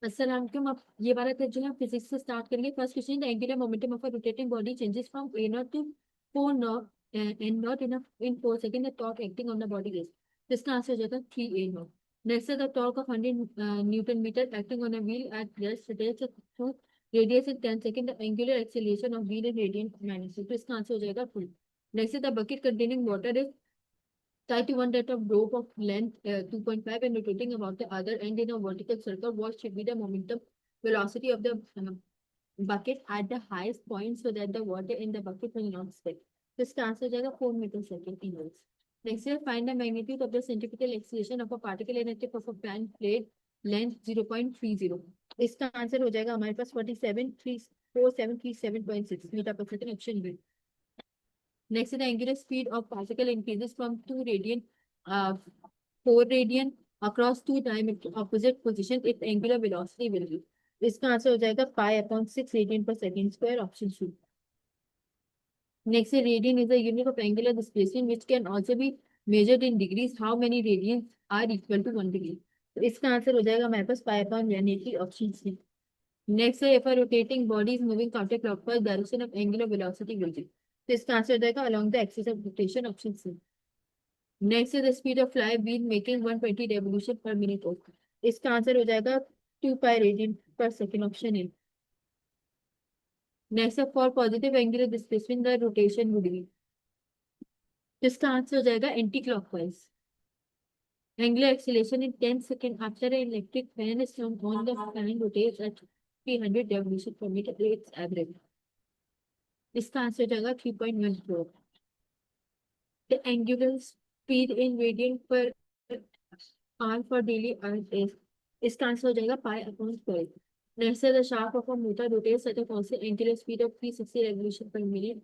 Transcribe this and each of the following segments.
अस्सलाम वालेकुम। अब ये वाला तो जो है फिजिक्स से स्टार्ट करेंगे। First question, the angular momentum of a rotating body changes from A naught to 4 naught and naught in 4 second, the torque acting on the body is. तो इसका आंसर हो जाएगा 3 ए नॉट। नेक्स्ट है the torque of 100 newton metre acting on a wheel at rest rotates through radius in 10 second, the angular acceleration of wheel in radian magnitude. तो इसका answer हो जाएगा 2। Next है the bucket containing water is tied to one that of rope of length 2.5 and rotating about the other end in a vertical circle. What should be the momentum velocity of the bucket at the highest point so that the water in the bucket will not spill? This answer is 4 meters second inwards. Next year, find the magnitude of the centripetal acceleration of a particle in a tip of a fan plate length 0.30. इसका answer हो जाएगा हमारे पास 47,347.6 metre per second, option B. Next, the angular speed of particle increases from 4 radian across two time opposite positions. Its angular velocity will be. इसका answer हो जाएगा pi upon 6 radian per second square, option C. Next, radian is a unit of angular displacement which can also be measured in degrees. How many radians are equal to 1 degree? तो इसका answer हो जाएगा हमारे पास pi upon 180, option C. Next, if a rotating body is moving counterclockwise, direction of angular velocity will be. तो इसका answer हो जाएगा along the axis of rotation, option C. Next is the speed of fly wheel making 120 revolution per minute of. इसका answer हो जाएगा 2 pi radian per second, option A. Next है for positive angular displacement the rotation would be. इसका answer हो जाएगा anti clockwise. Angular acceleration in 10 seconds after an electric fan is turned on, the fan rotates at 300 revolution per minute, its average. इसका answer हो जाएगा 3.14. The angular speed in radian per hour for daily earth is. इसका answer हो जाएगा pi upon 12. Next the shaft of a motor rotates at a constant angular speed of 360 revolution per minute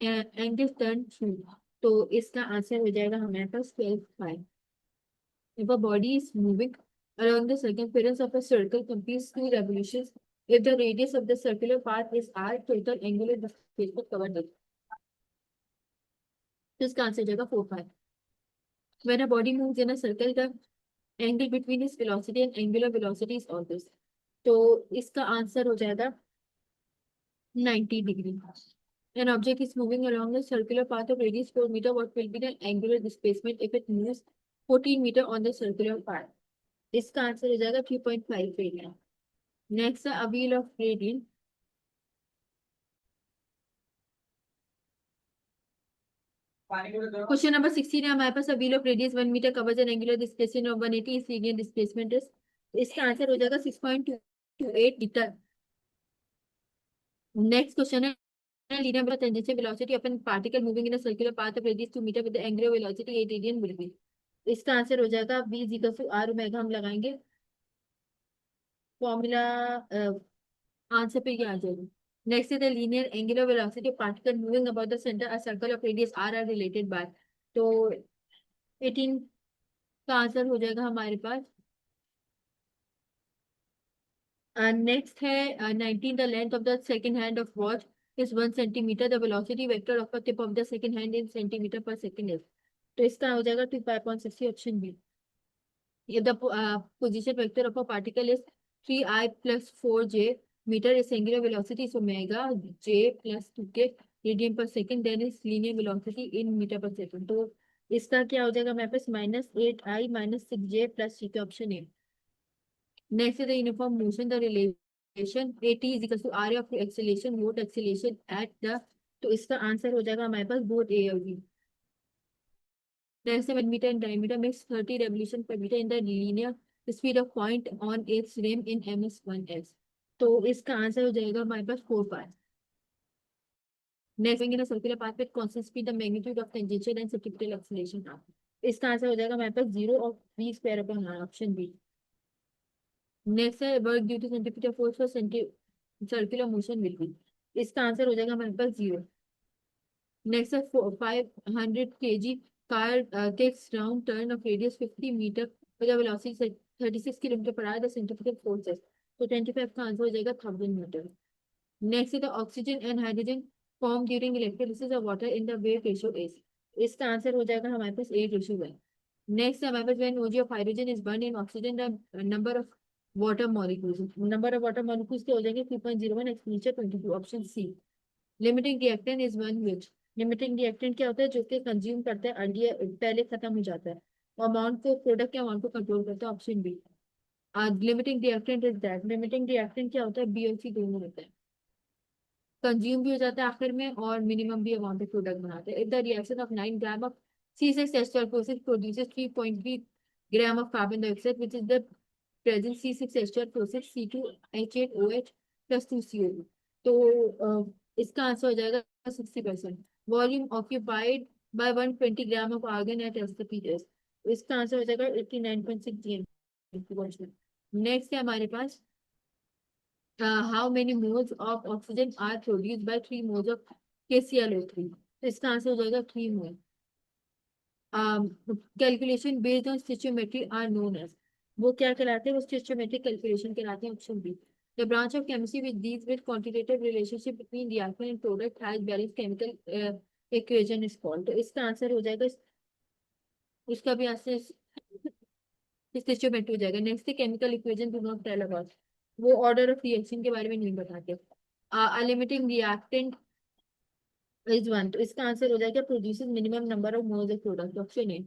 and is turned through. तो इसका answer हो जाएगा हमारे पास 12 pi. If a body is moving along the circumference of a circle completes 2 revolutions, if the radius of the circular path is r, total angular displacement covered is. तो इसका answer हो जाएगा 4 pi. When a body moves in a circle, the angle between its velocity and angular velocity is always. तो इसका answer हो जाएगा 90 degree. An object is moving along a circular path of radius 4 meter. What will be the angular displacement if it moves 14 meter on the circular path? इसका answer हो जाएगा 3.5 radian. Next, a wheel of radian. Question number 16 है हमारे पास. A wheel of radius 1 meter covers an angular displacement of 180. Its linear displacement is. इसका answer हो जाएगा 6.28 metre. Next question है linear tangential velocity of a particle moving in a circular path of radius 2 meter with the angular velocity 8 radian will be. इसका answer हो जाएगा v is equal to r omega. हम लगाएंगे formula, answer पे क्या आ जाएगा. Next is the linear angular velocity of particle moving about the centre a circle of radius r r related by. तो 18 का आंसर हो जाएगा हमारे पास. नेक्स्ट है 19, the length of the second hand of watch is 1 centimeter. The velocity vector of a tip of the second hand in centimeter per second is. तो इसका हो जाएगा 2.60, option b. If the position vector of a particle is 3i plus 4j meter, its angular velocity is omega j plus 2k radian per second, then its linear velocity in meter per second. तो इसका क्या हो जाएगा हमारे पास -8i minus 6j plus 3k, option A. Next is the uniform motion, the relation at is equal to area of acceleration, what acceleration at the. तो इसका answer हो जाएगा हमारे पास both A और B. Next, 1 meter in diameter makes 30 revolution per meter in the linear speed of point on its rim in ms1s. तो इसका answer हो जाएगा हमारे पास 4 pi. Next, in a circular path with constant speed, the magnitude of tangential and centripetal acceleration are. इसका answer हो जाएगा हमारे पास 0 और v square upon r, option B. Next है work due to centripetal force for circular motion will be. इसका answer हो जाएगा हमारे पास 0. नेक्स्ट है 500 kg car takes round turn of radius 50 meter with a velocity 36 km per hour. The centripetal force is. तो 25 का answer हो जाएगा 1000 मीटर. नेक्स्ट है the oxygen and hydrogen form during electrolysis of water in the wave ratio is. इसका answer हो जाएगा हमारे पास 8:1. नेक्स्ट है हमारे पास when OG of hydrogen is burn in oxygen the number of water molecules, number of water molecules के हो जाएंगे 3.01 exponential 22, option C. Limiting reactant is one which, limiting reactant क्या होता है, जो कि कंज्यूम करते हैं अर्लियर, पहले खत्म हो जाता है, अमाउंट को, प्रोडक्ट के अमाउंट को कंट्रोल करता है, option b. Limiting reactant is that, limiting reactant क्या होता है, बी और सी दोनों होते हैं, कंज्यूम भी हो जाता है आखिर में और मिनिमम भी अमाउंट ऑफ प्रोडक्ट बनाते हैं। If the reaction of 9 gram of C6H12 process produces 3.3 gram of carbon dioxide, which is the present C6H12 process C2H8OH plus 2CO2। तो इसका आंसर हो जाएगा 60%। Volume occupied by 120 gram of argon at SPS, इसका answer हो जाएगा 89.6 GM। Next है हमारे पास how many moles of oxygen are produced by 3 moles of KClO3, तो इसका आंसर हो जाएगा 3 mole. Calculation based on stoichiometry are known as, वो क्या कहलाते हैं, वो स्टिचियोमेट्रिक कैलकुलेशन कहलाते हैं, option B. The branch of chemistry which deals with quantitative relationship between reactant and product has balance chemical equation is called, तो इसका answer हो जाएगा, इसका भी आंसर स्टिचियोमेट्री हो जाएगा। Next chemical equation do not tell about, वो order of reaction के बारे में नहीं बताते। लिमिटिंग रिएक्टेंट इज वन, तो इसका आंसर हो जाएगा produces minimum number of moles of product, option A.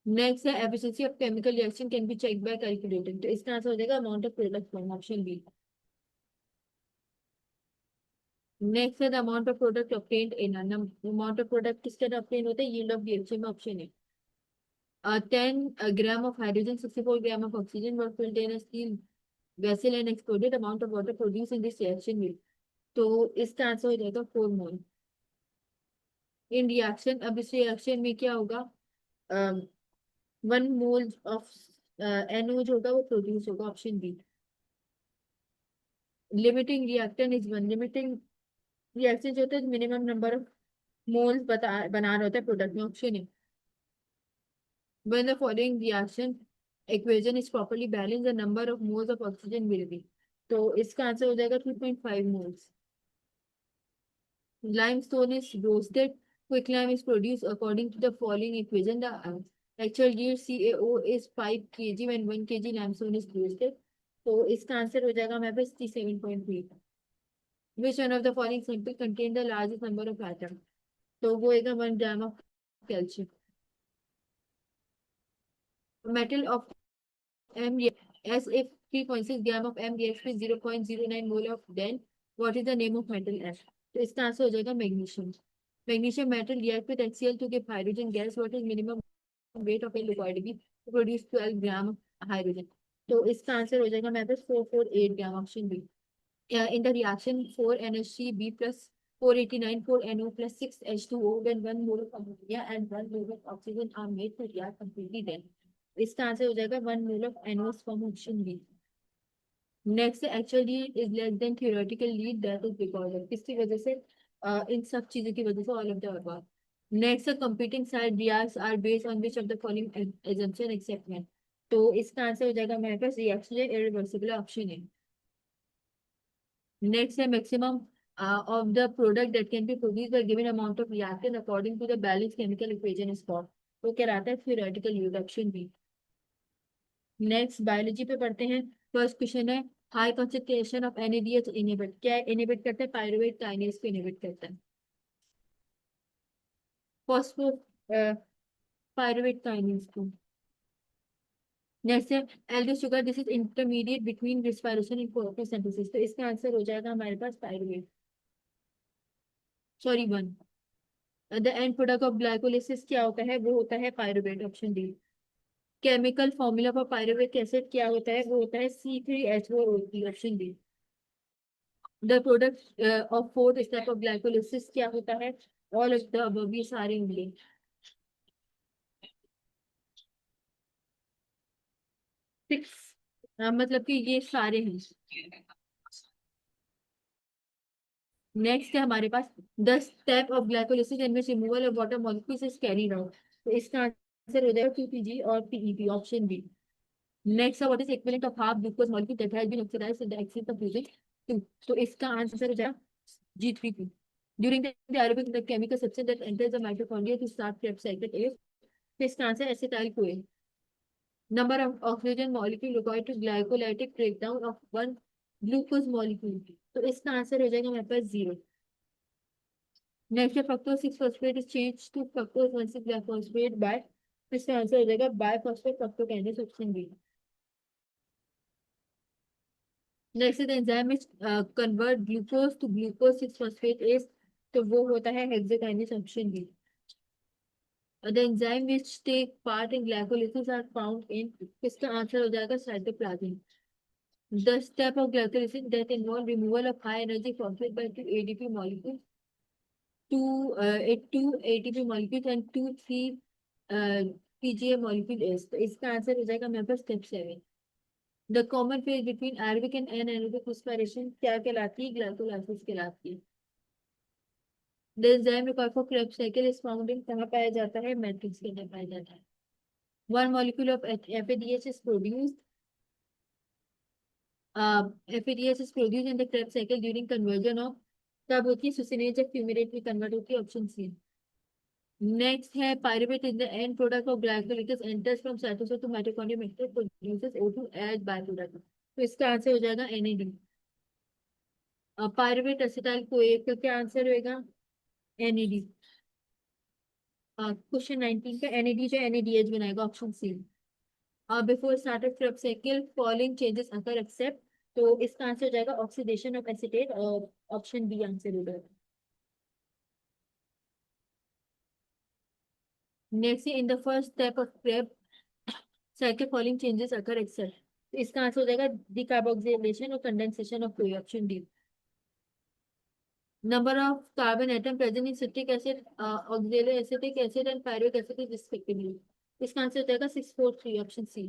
Next है efficiency of chemical reaction can be check by calculating, तो इसका आंसर हो जाएगा amount of product form, option B. Next है the amount of product obtained in, amount of product किस तरह obtain होता है, यील्ड ऑफ रिएक्शन में, option A. 10 gram of hydrogen 64 gram of oxygen were filled in a steel vessel and exploded amount of water produced in this reaction will, तो इसका answer हो जाएगा 4 मोल। इन reaction, अब इस रिएक्शन में क्या होगा, 1 मोल ऑफ NO जो होगा वो प्रोड्यूस होगा, option b. Limiting reactant is one, limiting reaction जो होता है मिनिमम नंबर ऑफ मोल्स बना रहा होता है प्रोडक्ट में, ऑप्शन है। When the following reaction equation is properly balanced, the number of moles of oxygen will be, तो इसका आंसर हो जाएगा 2.5 moles। Limestone is roasted, quicklime is produced according to the following equation. The actual yield CaO is 5 kg when 1 kg limestone is roasted, तो इसका answer हो जाएगा हमारे पास 7.3। Which one of the following sample contain the largest number of atoms, तो वो होगा 1 gram of calcium. Metal of M as if 3.6 gram of M reacts with 0.09 mole of then what is the name of metal F, तो इसका answer हो जाएगा magnesium. Magnesium metal react with HCl to give hydrogen gas, what is minimum weight of a liquid B to produce 12 gram of hydrogen, तो इसका answer हो जाएगा मेरे पास 448 gram, option B. In the reaction 4NH3B plus 489 4NO plus 6H2O when 1 mole of ammonia and 1 mole of oxygen are made to react completely, then इसका answer हो जाएगा 1 mole of NOs from option B. Next actually is less than theoretical lead, that is because of, किसकी वजह से, इन सब चीजों की वजह से, all of the above. Next competing side reacts are based on which of the following assumption except one, तो इसका आंसर हो जाएगा मेरे पास रिएक्शन इरिवर्सिबल, ऑप्शन है। नेक्स्ट है maximum of the product that can be produced by given amount of reactant according to the balanced chemical equation is called, तो क्या रहता है theoretical yield, option B. Next biology पे पढ़ते हैं। First question है high concentration of NADH inhibit, क्या inhibit करता है, पायरुवेट काइनेज को इनहिबिट करता है, फॉस्फो पायरुवेट काइनेज को। नेक्स्ट है aldo sugar, this is intermediate between respiration and photosynthesis, तो इसका आंसर हो जाएगा हमारे पास pyruvate, sorry one. The end product of glycolysis क्या होता है, वो होता है pyruvate, option D. Chemical formula for pyruvate acid क्या होता है, वो होता है C3H4O3, option D. The product of fourth step of glycolysis क्या होता है, ऑल ऑफ द अबव, ये सारे होंगे। सिक्स, मतलब कि ये सारे हैं। नेक्स्ट है हमारे पास the step of glycolysis in which removal of water molecules is carried out, तो इसका आंसर हो जाएगा PPG और PEP, ऑप्शन बी। नेक्स्ट है what is equivalent of half glucose molecule that has been oxidised in the excess of fusion to, तो इसका answer हो जाएगा G3P। During the aerobic, the chemical substance that enters the mitochondria to start Krebs cycle is, तो इसका answer acetyl CoA. Number of oxygen molecule required to glycolytic breakdown of one glucose molecule. तो इसका answer हो जाएगा मेरे पास 0. Next है fructose 6-phosphate is changed to fructose 1,6-glyphosate by, इसका answer हो जाएगा biphosphate fructokinase option B. Next है the enzyme which convert glucose to glucose 6-phosphate is, तो वो होता है hexokinase option B. The enzyme which take part in glycolysis are found in, इसका answer हो जाएगा cytoplasm. The step of glycolysis that involve removal of high energy phosphate by two ADP molecules, two ATP molecules and two three PGA molecule is. तो इसका answer हो जाएगा मेरे पास step 7. The common phase between aerobic and anaerobic respiration क्या कहलाती है? Glycolysis कहलाती है. The enzyme required for Krebs cycle is found in, कहाँ पाया जाता है? मैट्रिक्स के अंदर पाया जाता है. One molecule of FADH is produced. FADH is produced in the Krebs cycle during conversion of, कब होती है? सुसिनेज जब फ्यूमेरेट में कन्वर्ट होती है, ऑप्शन सी. नेक्स्ट है pyruvate is the end product of glycolysis enters from cytosol to mitochondria में produces O2 as by product. तो इसका आंसर हो जाएगा NAD. पायरुवेट एसिटाइल कोएक का क्या आंसर होगा? NAD. क्वेश्चन 19 का NAD जो NADH बनाएगा, option c. Before start of Krebs cycle following changes occur except, तो इसका आंसर हो जाएगा ऑक्सीडेशन ऑफ एसिटेट और ऑप्शन बी आंसर हो जाएगा. Next in the first step of Krebs cycle following changes occur except, तो इसका आंसर हो जाएगा डिकार्बोक्सिलेशन और कंडेंसेशन ऑफ कोई, option d. Number of carbon atom present in citric acid, oxaloacetic acid and pyruvic acid respectively. इसका answer हो जाएगा 643, option c.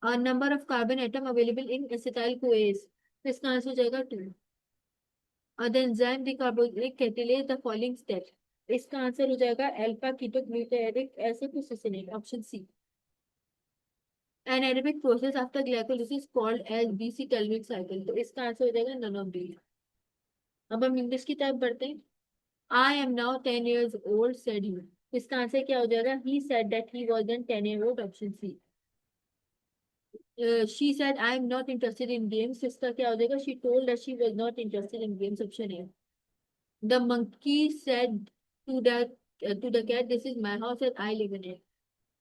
Number of carbon atom available in acetyl CoAs, तो इसका answer हो जाएगा 2. The enzyme decarboxylate catalase the following steps, इसका answer हो जाएगा alpha ketoglutaric acid succinate, option C. Anaerobic process after glycolysis called as BC-Talvik cycle, तो इसका answer हो जाएगा none of these. अब हम इंग्लिश की तरफ बढ़ते हैं. I am now 10 years old, said he. इसका आंसर क्या हो जाएगा? He said that he was then 10 years old, option C. She said I am not interested in games. इसका क्या हो जाएगा? She told that she was not interested in games, option A. The monkey said to the cat, this is my house and I live in it.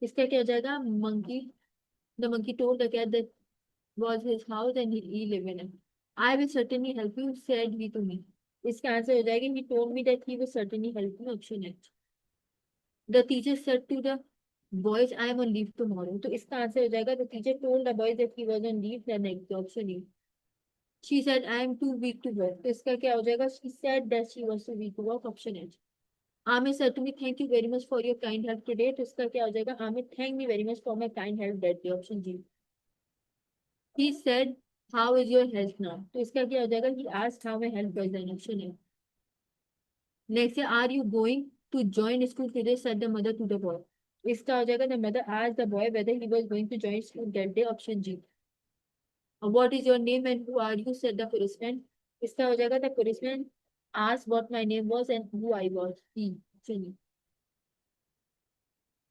इसका क्या हो जाएगा? The monkey told the cat that was his house and he live in it. I will certainly help you, said he to me. इसका answer हो जाएगा he told me that he will certainly help me, option H. The teacher said to the boys, I am on leave tomorrow. तो इसका answer हो जाएगा the teacher told the boys that he was on leave the next day, option E. She said I am too weak to work. तो इसका क्या हो जाएगा? She said that she was too weak to work, option H. Amit said to me, thank you very much for your kind help today. तो इसका क्या हो जाएगा? Amit thank me very much for my kind help that day, option G. He said, how is your health now? तो इसका क्या हो जाएगा? He asked how my health was then, option A. Next, are you going to join school today? Said the mother to the boy. इसका हो जाएगा the mother asked the boy whether he was going to join school that day, option G. What is your name and who are you? Said the policeman. इसका हो जाएगा the policeman asked what my name was and who I was. E. option E.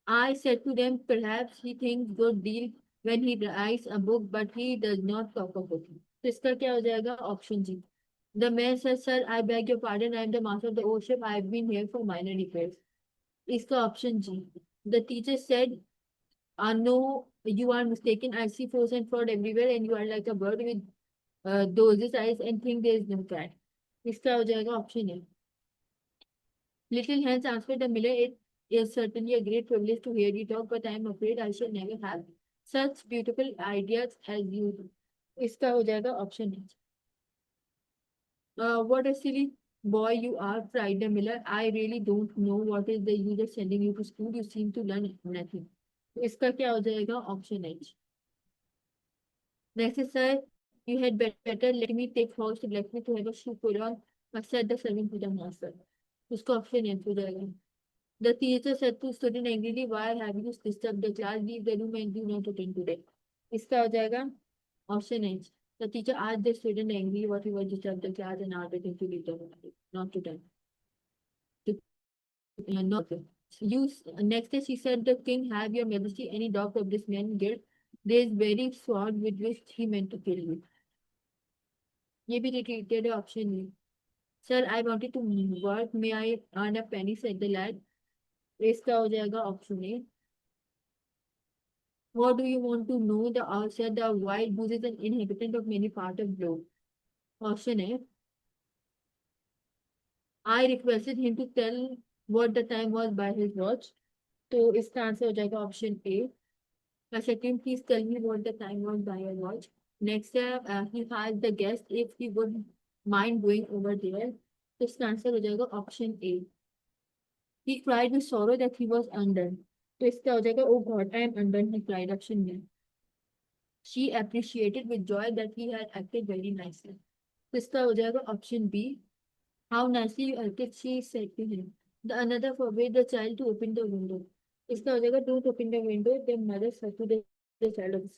I said to them, perhaps he thinks good deal when he writes a book, but he does not talk a book. तो इसका क्या हो जाएगा? Option g. The man said, sir, I beg your pardon, I am the master of the worship. I have been here for minor repairs. इसका option g. The teacher said, no, you are mistaken. I see force and fraud everywhere, and you are like a bird with those eyes and think there is no cat. इसका हो जाएगा option A. Little Hans answered the miller, it is certainly a great privilege to hear you talk, but I am afraid I shall never have such beautiful ideas as you do. इसका हो जाएगा option A. What a silly boy you are, cried the miller. I really don't know what is the use of sending you to school. You seem to learn nothing. तो इसका क्या हो जाएगा? Option H. Next, sir, you had better let me take horse to blacksmith to have a shoe put on, said the servant to the master. उसका option H हो जाएगा. The teacher said to student angrily, why have you disturbed the class? Leave the room and do not attend today. इसका हो जाएगा option H. The teacher asked the student angrily what he was disturbed the class and ordered him to leave the room, not to attend. Not. Next day she said, the king, have your majesty any doubt of this man guilt? There is very sword with which he meant to kill you. ये भी repeated है option E. Sir, I wanted to work. May I earn a penny? Said the lad. इसका हो जाएगा option A. What do you want to know? The owl said, the wild goose is an inhabitant of many parts of globe. Option A. I requested him to tell what the time was by his watch. तो इसका answer हो जाएगा option A. अच्छा team please tell me what the time was by your watch. Next है he has the guest if he would mind going over there. तो इसका answer हो जाएगा option A. He cried with sorrow that he was undone. तो इसका हो जाएगा O God I am undone. He cried option B. She appreciated with joy that he had acted very nicely. तो इसका हो जाएगा option b. How nicely you acted she said to him. The another forbade the child to open the window. इसका हो जाएगा don't open the window the mother said to the child of the